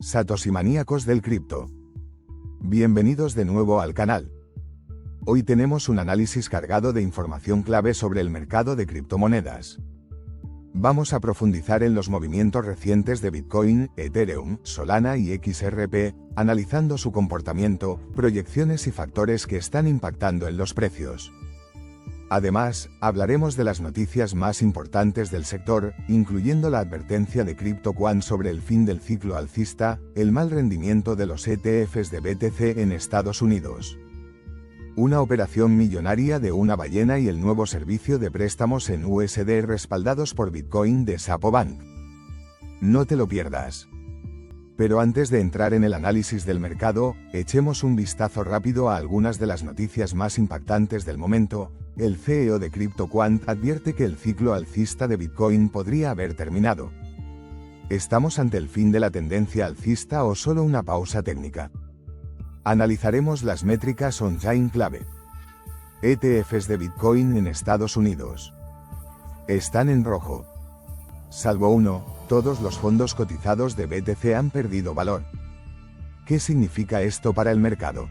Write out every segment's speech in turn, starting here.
Satoshi-maníacos del cripto. Bienvenidos de nuevo al canal. Hoy tenemos un análisis cargado de información clave sobre el mercado de criptomonedas. Vamos a profundizar en los movimientos recientes de Bitcoin, Ethereum, Solana y XRP, analizando su comportamiento, proyecciones y factores que están impactando en los precios. Además, hablaremos de las noticias más importantes del sector, incluyendo la advertencia de CryptoQuant sobre el fin del ciclo alcista, el mal rendimiento de los ETFs de BTC en Estados Unidos, una operación millonaria de una ballena y el nuevo servicio de préstamos en USD respaldados por Bitcoin de Xapo Bank. No te lo pierdas. Pero antes de entrar en el análisis del mercado, echemos un vistazo rápido a algunas de las noticias más impactantes del momento. El CEO de CryptoQuant advierte que el ciclo alcista de Bitcoin podría haber terminado. ¿Estamos ante el fin de la tendencia alcista o solo una pausa técnica? Analizaremos las métricas on-chain clave. ETFs de Bitcoin en Estados Unidos están en rojo. Salvo uno, todos los fondos cotizados de BTC han perdido valor. ¿Qué significa esto para el mercado?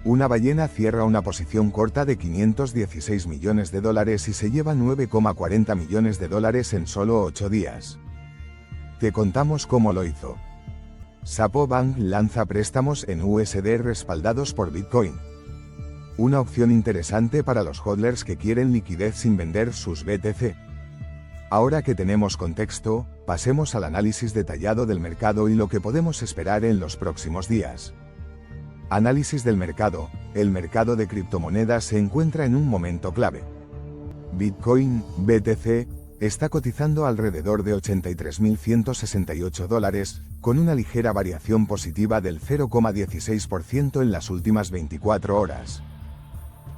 Una ballena cierra una posición corta de $516 millones y se lleva $9,40 millones en solo 8 días. Te contamos cómo lo hizo. Xapo Bank lanza préstamos en USD respaldados por Bitcoin. Una opción interesante para los hodlers que quieren liquidez sin vender sus BTC. Ahora que tenemos contexto, pasemos al análisis detallado del mercado y lo que podemos esperar en los próximos días. Análisis del mercado. El mercado de criptomonedas se encuentra en un momento clave. Bitcoin, BTC, está cotizando alrededor de $83.168, con una ligera variación positiva del 0,16% en las últimas 24 horas.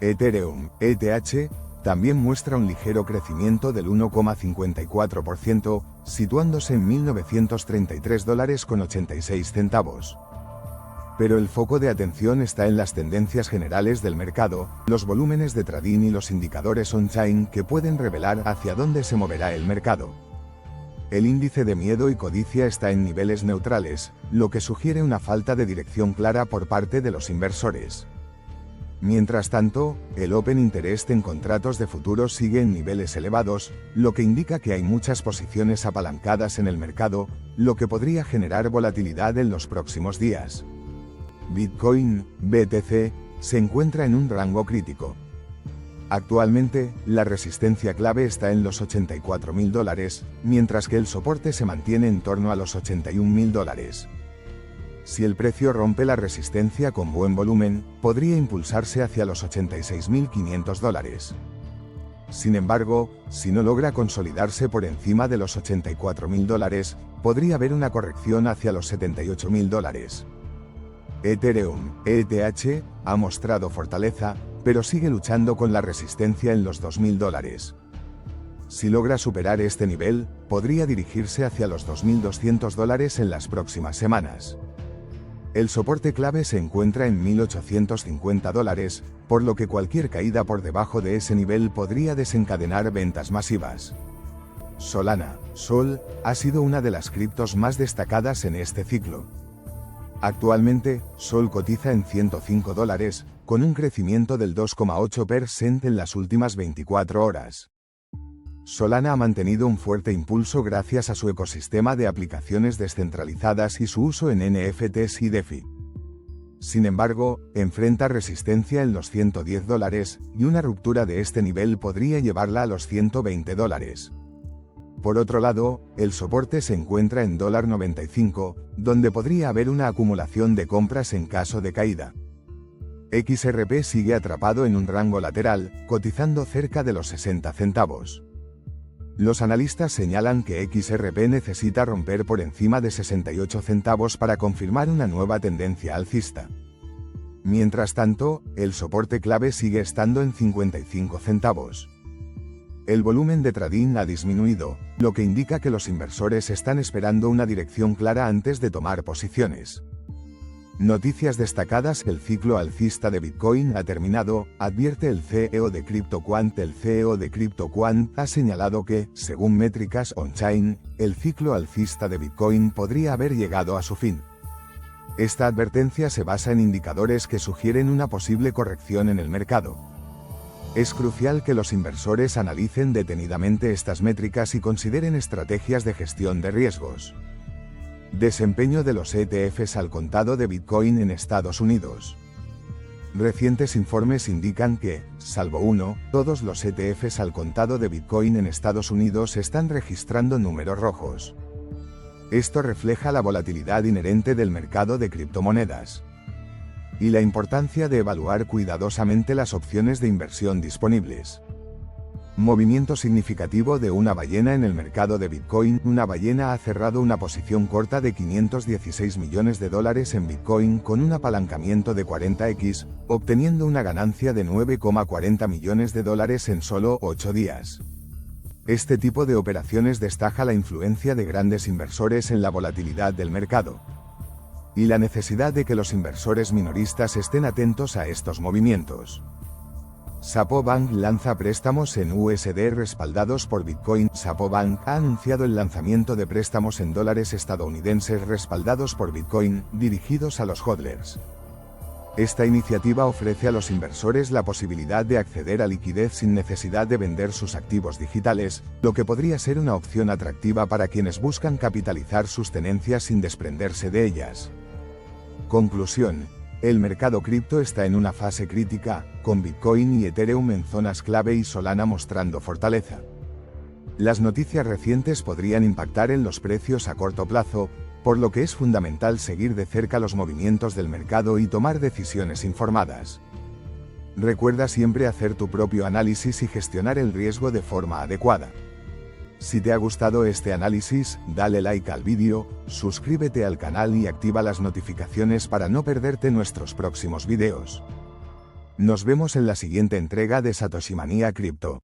Ethereum, ETH, también muestra un ligero crecimiento del 1,54%, situándose en $1.933,86. Pero el foco de atención está en las tendencias generales del mercado, los volúmenes de trading y los indicadores on-chain que pueden revelar hacia dónde se moverá el mercado. El índice de miedo y codicia está en niveles neutrales, lo que sugiere una falta de dirección clara por parte de los inversores. Mientras tanto, el Open Interest en contratos de futuros sigue en niveles elevados, lo que indica que hay muchas posiciones apalancadas en el mercado, lo que podría generar volatilidad en los próximos días. Bitcoin, BTC, se encuentra en un rango crítico. Actualmente, la resistencia clave está en los $84.000, mientras que el soporte se mantiene en torno a los $81.000. Si el precio rompe la resistencia con buen volumen, podría impulsarse hacia los $86.500. Sin embargo, si no logra consolidarse por encima de los $84.000, podría haber una corrección hacia los $78.000. Ethereum, ETH, ha mostrado fortaleza, pero sigue luchando con la resistencia en los $2.000. Si logra superar este nivel, podría dirigirse hacia los $2.200 en las próximas semanas. El soporte clave se encuentra en $1.850, por lo que cualquier caída por debajo de ese nivel podría desencadenar ventas masivas. Solana, Sol, ha sido una de las criptos más destacadas en este ciclo. Actualmente, Sol cotiza en $105, con un crecimiento del 2,8% en las últimas 24 horas. Solana ha mantenido un fuerte impulso gracias a su ecosistema de aplicaciones descentralizadas y su uso en NFTs y DeFi. Sin embargo, enfrenta resistencia en los $110, y una ruptura de este nivel podría llevarla a los $120. Por otro lado, el soporte se encuentra en $95, donde podría haber una acumulación de compras en caso de caída. XRP sigue atrapado en un rango lateral, cotizando cerca de los 60 centavos. Los analistas señalan que XRP necesita romper por encima de 68 centavos para confirmar una nueva tendencia alcista. Mientras tanto, el soporte clave sigue estando en 55 centavos. El volumen de trading ha disminuido, lo que indica que los inversores están esperando una dirección clara antes de tomar posiciones. Noticias destacadas: el ciclo alcista de Bitcoin ha terminado, advierte el CEO de CryptoQuant. El CEO de CryptoQuant ha señalado que, según métricas on-chain, el ciclo alcista de Bitcoin podría haber llegado a su fin. Esta advertencia se basa en indicadores que sugieren una posible corrección en el mercado. Es crucial que los inversores analicen detenidamente estas métricas y consideren estrategias de gestión de riesgos. Desempeño de los ETFs al contado de Bitcoin en Estados Unidos. Recientes informes indican que, salvo uno, todos los ETFs al contado de Bitcoin en Estados Unidos están registrando números rojos. Esto refleja la volatilidad inherente del mercado de criptomonedas y la importancia de evaluar cuidadosamente las opciones de inversión disponibles. Movimiento significativo de una ballena en el mercado de Bitcoin. Una ballena ha cerrado una posición corta de $516 millones en Bitcoin con un apalancamiento de 40x, obteniendo una ganancia de $9,40 millones en solo 8 días. Este tipo de operaciones destaca la influencia de grandes inversores en la volatilidad del mercado y la necesidad de que los inversores minoristas estén atentos a estos movimientos. Sapo Bank lanza préstamos en USD respaldados por Bitcoin. Sapo Bank ha anunciado el lanzamiento de préstamos en dólares estadounidenses respaldados por Bitcoin, dirigidos a los hodlers. Esta iniciativa ofrece a los inversores la posibilidad de acceder a liquidez sin necesidad de vender sus activos digitales, lo que podría ser una opción atractiva para quienes buscan capitalizar sus tenencias sin desprenderse de ellas. Conclusión: el mercado cripto está en una fase crítica, con Bitcoin y Ethereum en zonas clave y Solana mostrando fortaleza. Las noticias recientes podrían impactar en los precios a corto plazo, por lo que es fundamental seguir de cerca los movimientos del mercado y tomar decisiones informadas. Recuerda siempre hacer tu propio análisis y gestionar el riesgo de forma adecuada. Si te ha gustado este análisis, dale like al vídeo, suscríbete al canal y activa las notificaciones para no perderte nuestros próximos videos. Nos vemos en la siguiente entrega de Satoshi Manía Crypto.